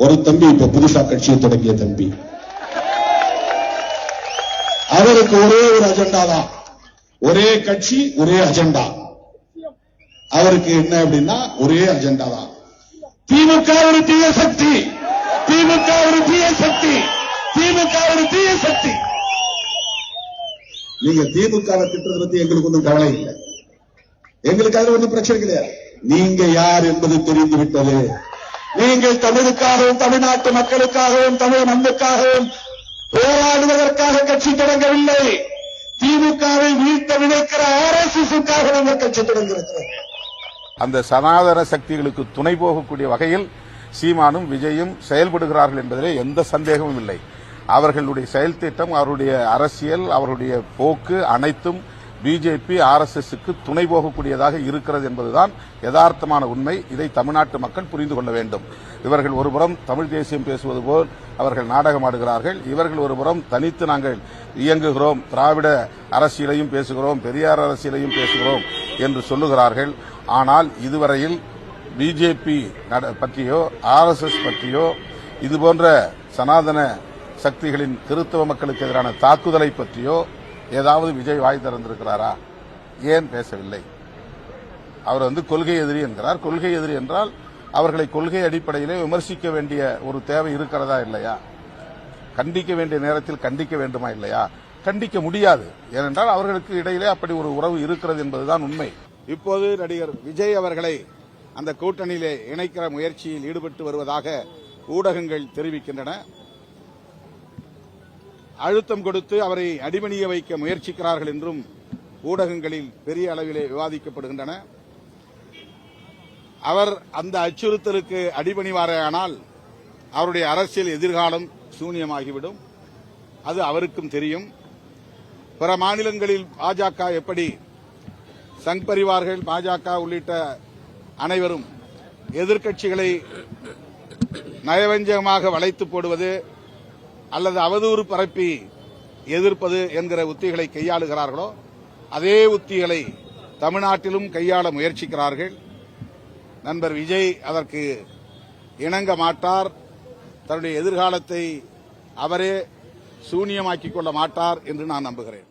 ஒரு தம்பி இப்ப புதுசா கட்சியை தொடங்கிய தம்பி, அவருக்கு ஒரே ஒரு அஜெண்டா தான், ஒரே கட்சி ஒரே அஜெண்டா. அவருக்கு என்ன அப்படின்னா ஒரே அஜெண்டா தான். திமுக ஒரு தீய சக்தி, திமுக ஒரு தீய சக்தி, திமுக ஒரு தீய சக்தி. நீங்க திமுகவை திட்டத்தை பத்தி எங்களுக்கு ஒன்றும் கவலை இல்லை, எங்களுக்கு அதுல ஒன்றும் பிரச்சனை கிடையாது. நீங்க யார் என்பது தெரிந்து விட்டது. நீங்கள் தமிழுக்காகவும் தமிழ்நாட்டு மக்களுக்காகவும் தமிழ் மண்ணுக்காகவும் போராடுவதற்காக கட்சி தொடங்கவில்லை. திமுகவை வீழ்த்த நினைக்கிற RSSக்காக நம்ம கட்சி தொடங்கியிருக்கிறது. அந்த சனாதன சக்திகளுக்கு துணை போகக்கூடிய வகையில் சீமானும் விஜயும் செயல்படுகிறார்கள் என்பதிலே எந்த சந்தேகமும் இல்லை. அவர்களுடைய செயல் திட்டம், அவருடைய அரசியல், அவருடைய போக்கு அனைத்தும் பிஜேபி RSSக்கு துணை போகக்கூடியதாக இருக்கிறது என்பதுதான் யதார்த்தமான உண்மை. இதை தமிழ்நாட்டு மக்கள் புரிந்து கொள்ள வேண்டும். இவர்கள் ஒருபுறம் தமிழ் தேசியம் பேசுவது போல் அவர்கள் நாடகமாடுகிறார்கள். இவர்கள் ஒருபுறம் தனித்து நாங்கள் இயங்குகிறோம், திராவிட அரசியலையும் பேசுகிறோம், பெரியார் அரசியலையும் பேசுகிறோம் என்று சொல்லுகிறார்கள். ஆனால் இதுவரையில் பிஜேபி பற்றியோ RSS பற்றியோ இதுபோன்ற சனாதன சக்திகளின் கிறிஸ்தவ மக்களுக்கு எதிரான தாக்குதலை பற்றியோ ஏதாவது விஜய் வாய் திறந்திருக்கிறாரா? ஏன் பேசவில்லை? அவர் கொள்கை எதிரி என்கிறார். கொள்கை எதிரி என்றால் அவர்களை கொள்கை அடிப்படையிலே விமர்சிக்க வேண்டிய ஒரு தேவை இருக்கிறதா இல்லையா? கண்டிக்க வேண்டிய நேரத்தில் கண்டிக்க வேண்டுமா இல்லையா? கண்டிக்க முடியாது. ஏனென்றால் அவர்களுக்கு இடையிலே அப்படி ஒரு உறவு இருக்கிறது என்பதுதான் உண்மை. இப்போது நடிகர் விஜய் அவர்களை அந்த கூட்டணியிலே இணைக்கிற முயற்சியில் ஈடுபட்டு வருவதாக ஊடகங்கள் தெரிவிக்கின்றன. அழுத்தம் கொடுத்து அவரை அடிபணிய வைக்க முயற்சிக்கிறார்கள் என்றும் ஊடகங்களில் பெரிய அளவிலே விவாதிக்கப்படுகின்றன. அவர் அந்த அச்சுறுத்தலுக்கு அடிபணிவாரேயானால் அவருடைய அரசியல் எதிர்காலம் சூன்யமாகிவிடும். அது அவருக்கும் தெரியும். பிற மாநிலங்களில் பாஜக எப்படி சங் பரிவார்கள், பாஜக உள்ளிட்ட அனைவரும் எதிர்க்கட்சிகளை நயவஞ்சகமாக வளைத்து போடுவது அல்லது அவதூறு பரப்பி எதிர்ப்பது என்கிற உத்திகளை கையாளுகிறார்களோ அதே உத்திகளை தமிழ்நாட்டிலும் கையாள முயற்சிக்கிறார்கள். நண்பர் விஜய் அதற்கு இணங்க மாட்டார். தன்னுடைய எதிர்காலத்தை அவரே சூனியமாக்கிக் கொள்ள மாட்டார் என்று நான் நம்புகிறேன்.